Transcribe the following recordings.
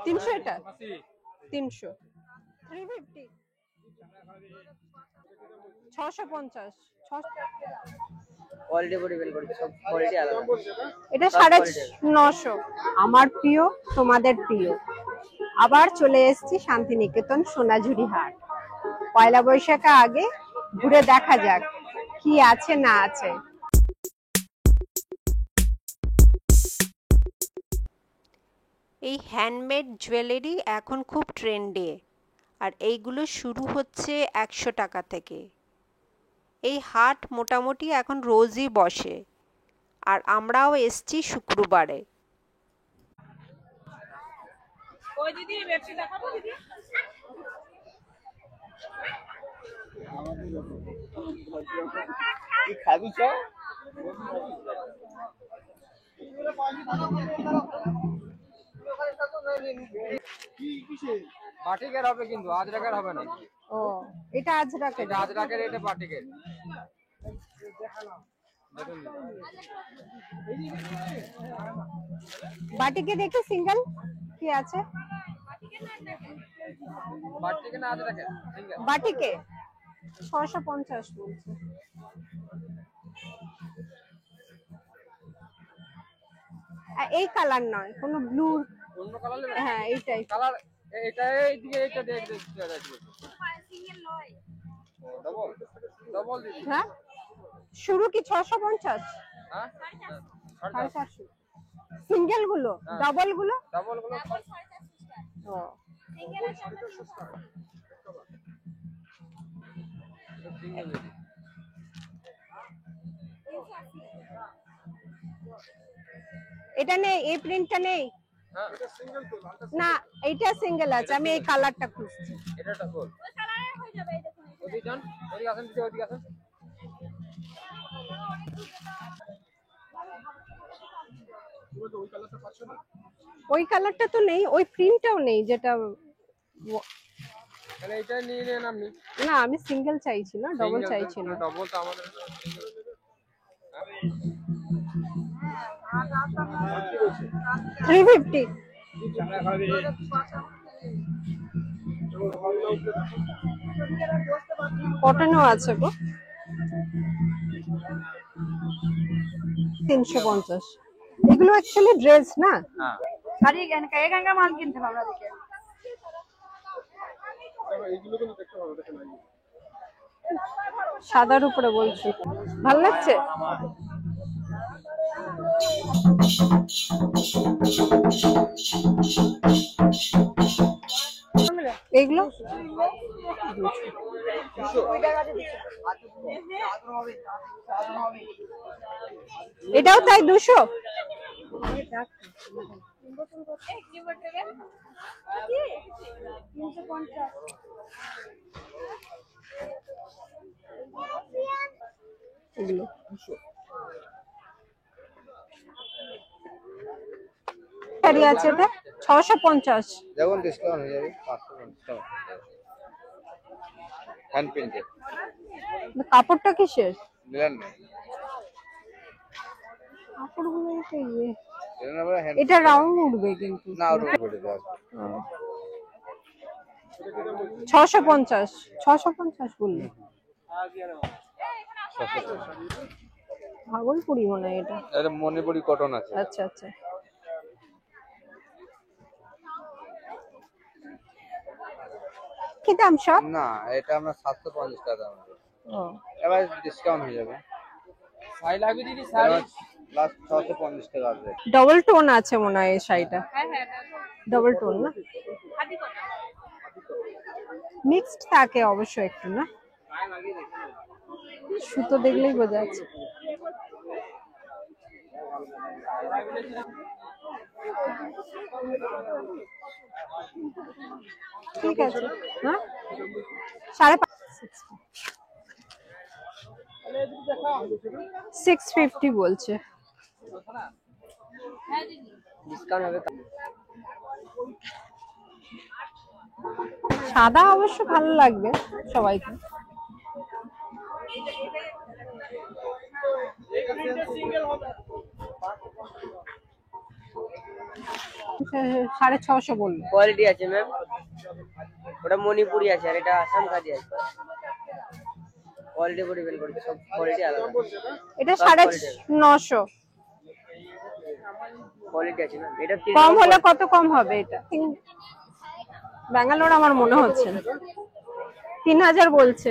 300 এটা 300 350 650 কোয়ালিটি উপর ডিপেন্ড করছে, সব কোয়ালিটি আলাদা। এটা 950 আমার প্রিয় তোমাদের প্রিয়। আবার চলে এসেছি শান্তিনিকেতন সোনাঝুরি হাট। পয়লা বৈশাখে আগে ঘুরে দেখা যাক কি আছে না আছে। এই হ্যান্ডমেড জুয়েলারি এখন খুব ট্রেন্ডে, আর এইগুলো শুরু হচ্ছে 100 টাকা থেকে। এই হাট মোটামুটি এখন রোজই বসে, আর আমরাও এসছি শুক্রবারে। ওই দিদি ব্যবসা দেখাবো দিদি। কি খাবি চ? বাটিকের হবে কিন্তু আজরাকের হবে না। ও এটা আজরাকের, এটা আজরাকের, এটা বাটিকের। বাটিকে দেখি সিঙ্গেল কি আছে। বাটিকে না আজরাকের? বাটিকে 650 বলছে। এই কালার নয়, কোনো ব্লু। অন্য কালার নেবে? হ্যাঁ এইটাই কালার। এটা এইদিকে, এটা দেখ দেখ সিঙ্গেল নয়, ডাবল ডাবল দিদি। হ্যাঁ শুরু কি 650? হ্যাঁ 450 সিঙ্গেল গুলো, ডাবল গুলো ডাবল গুলো ও সিঙ্গেল দিদি। এটা নেই, এই প্রিন্টটা নেই। হ্যাঁ এটা সিঙ্গেল তো না এইটা সিঙ্গেল আছে, আমি এই কালারটা খুঁজছি। এটা ডাবল। ওই কালারে হয়ে যাবে। এই দেখুন ওদিকে যান, ওদিকে আসেন দিদি, ওদিকে আসেন। ওই কালারটা তো নেই, ওই প্রিন্টটাও নেই যেটা। তাহলে এটা নিয়ে নেন আপনি। না আমি সিঙ্গেল চাইছি না, ডবল চাইছি না। ডবল তো আমাদের 350 কটনও আছে গো। 350 এগুলো অ্যাকচুয়ালি ড্রেস না। হ্যাঁ শাড়ি এখানকার মাল কিনতে হবে আমাদেরকে। সাদার উপরে বলছি, ভালো লাগছে। এগুলো এটাও তাই 200। এগুলো শাড়ি আছে, এটা 650। দেখুন ডিসকাউন্ট হয়ে যাবে 550 টাকা। Hand printed. কাপড়টা কিসের? নিলেন না? কাপড়গুলো ইয়ে, এর নাম হ্যান্ড। এটা রাউন্ড উঠবে কিন্তু না ওর উপরে দেওয়া আছে। 650 650 বললে। ভাগলপুরি মনে হয় এটা। এটা মণিপুরি কটন আছে। আচ্ছা আচ্ছা কি দাম সব? না এটা আমরা 750 টাকা দাম। ও এবার ডিসকাউন্ট হয়ে যাবে। শাড়ি লাগবে দিদি, শাড়ি লাস্ট 650 টাকা আসবে। ডবল টোন আছে মনে হয় এই শাড়িটা। হ্যাঁ হ্যাঁ ডবল টোন না, খাদি কটন। মিক্সড থাকে অবশ্য একটু না, সুতো দেখলেই বোঝা যাচ্ছে। ঠিক আছে হ্যাঁ 650 বলছে। ডিসকাউন্ট হবে। সাদা অবশ্য ভালো লাগবে সবাইকে। 650 বললো। কোয়ালিটি আছে ম্যাম, ওটা মণিপুরি আছে আর এটা আসাম কাজি আছে। কোয়ালিটি করে বের করছে, সব কোয়ালিটি আলাদা। এটা 950। কোয়ালিটি আছে না, এটা কম হলে কত কম হবে? এটা ব্যাঙ্গালোর আমার মনে হচ্ছে না। 3000 বলছে।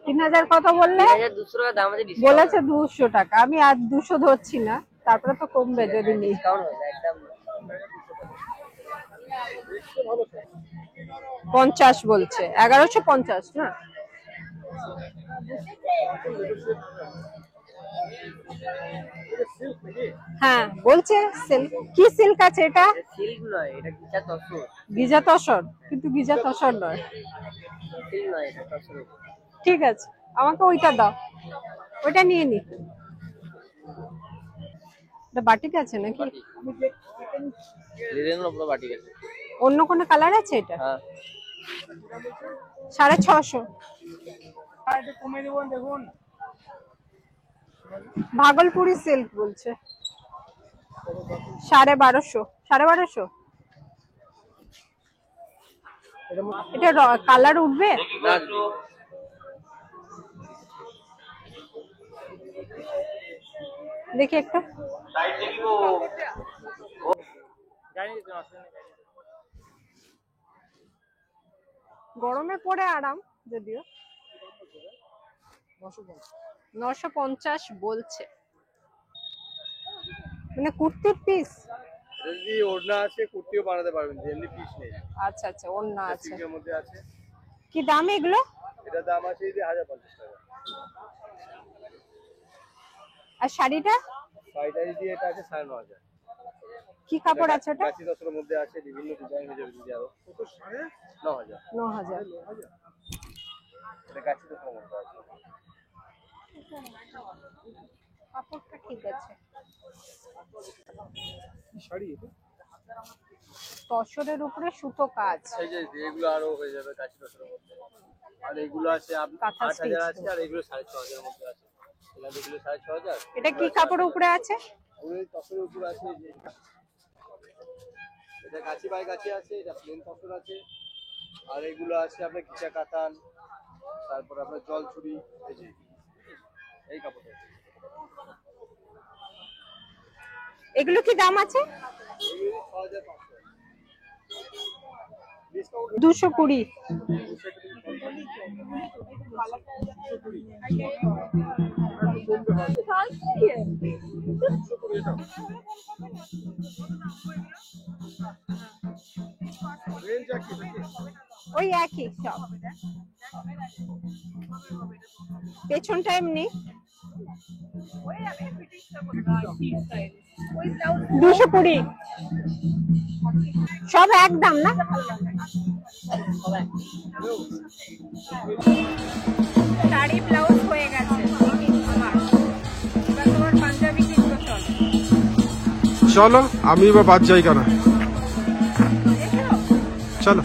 3000 কত বললে? 200 টাকা দাম আছে, বলেছে 200 টাকা। আমি আর 200 ধরছি না, তারপরে তো কমবে যদি নিই। ডিসকাউন্ট হবে একদম। 50 বলছে, 1150 না? হ্যাঁ বলছে সিল্ক। কি সিল্ক আছে এটা? সিল্ক নয়, এটা গিজা তসর। গিজা তসর? কিন্তু গিজা তসর নয়। সিল্ক নয়, এটা তসর। ঠিক আছে, আমাকে ওইটা দাও, ওইটা নিয়ে নি। এটা বাটিক আছে নাকি? বাটিক আছে। অন্য কোনো কালার আছে এটা? হ্যাঁ 650। কমে দেবো দেখুন। ভাগলপুরি সিল্ক বলছে 1250। 1250 এটা কালার উঠবে? দেখি একটু। গরমে পরে আরাম, যদিও 950 বলছে। মানে কুর্তির পিস? যদি ওড়না আছে কুর্তিও বানাতে পারবেন, এমনি পিস নেই। আচ্ছা আচ্ছা, ওড়না আছে। সিল্কের মধ্যে আছে। কি দাম এগুলো? এটা দাম আছে এই যে 1050 টাকা। আর শাড়িটা? শাড়িটা দিয়ে এটা আছে 9500। কি কাপড় আছে ওটা? কাঁচি দশের মধ্যে আছে, বিভিন্ন ডিজাইন হয়ে যাবে যদি আরো। কত? 9500। 9000। এটা কাঁচি দশের মধ্যে আছে। কাপড়টা ঠিক আছে। শাড়ি এটা তসরের উপরে সুতো কাজ। এই যে এগুলো আরো হয়ে যাবে কাঁচি দশের মধ্যে। আর এগুলো আছে কাঁথা 8000 স্টিচ। আছে, আর এগুলো 6500 এর মধ্যে আছে। এগুলো 6500। এটা কি কাপড়ের উপরে আছে? ওই তসরের উপর আছে এই যে। এটা কাঁচি বাই কাঁচি আছে, এটা প্লেন তসর আছে। আর এগুলো আছে আপনার ঘিচা কাতান, তারপর আপনার জল ছুরি, এই যে এই কাপড়টা। এগুলো কি দাম আছে? এগুলো 6500। ডিসকাউন্ট 220। রেঞ্জ আছে নাকি? ওই একই সব। পেছনটা এমনি 220। সব এক দাম না? শাড়ি ব্লাউজ হয়ে গেছে আমার। এবার তোমার পাঞ্জাবি কিনবো, চলো। চলো, আমি বা বাদ যাই কেন? চলো।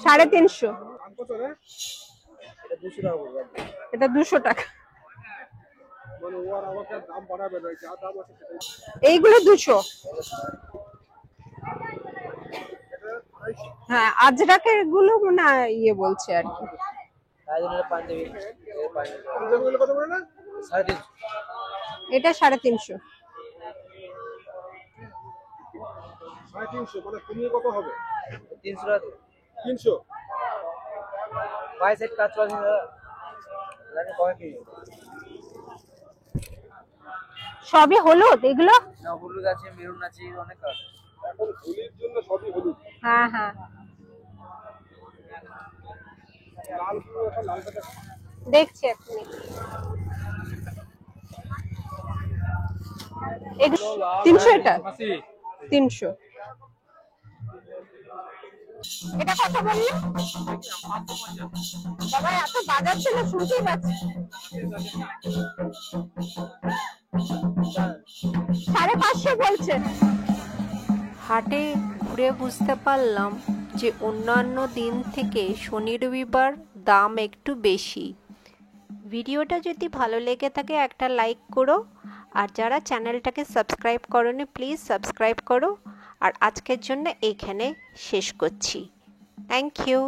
সাড়ে 350। কত রে? এটা 200 টাকা পড়বে। এটা 200 টাকা। মানে ও আর আমাকে দাম বাড়াবে না, যা দাম আছে সেটাই। এইগুলো 200। হ্যাঁ, আজরাকের গুলো না ইয়ে বলছে আর কি। পাঞ্জাবি পাঞ্জাবিগুলো কত করে না? 350। এটা 350। 350 মানে কমিয়ে কত হবে? 300 টাকা। 300। পায়ে সেট কাজ চলছে লাগে কয় কি? সবই হলুদ এগুলো? না, হলুদ আছে, মেরুন আছে, অনেক কালার। এখন হোলির জন্য সবই হলুদ। হ্যাঁ হ্যাঁ, লাল গুলো এখন লাল কাটা। দেখছি এখনই। এগুলো 300। এটা 300। এটা কত বললে? বাবা এত বাজার ছিল, শুনতেই পাচ্ছি। 550 বলছে। হাটে ঘুরে বুঝতে পারলাম যে অন্যান্য দিন থেকে শনি রবিবার দাম একটু বেশি। ভিডিওটা যদি ভালো লেগে থাকে একটা লাইক করো, আর যারা চ্যানেলটাকে সাবস্ক্রাইব করোনি প্লিজ সাবস্ক্রাইব করো। আর আজকের জন্য এইখানে শেষ করছি। Thank you.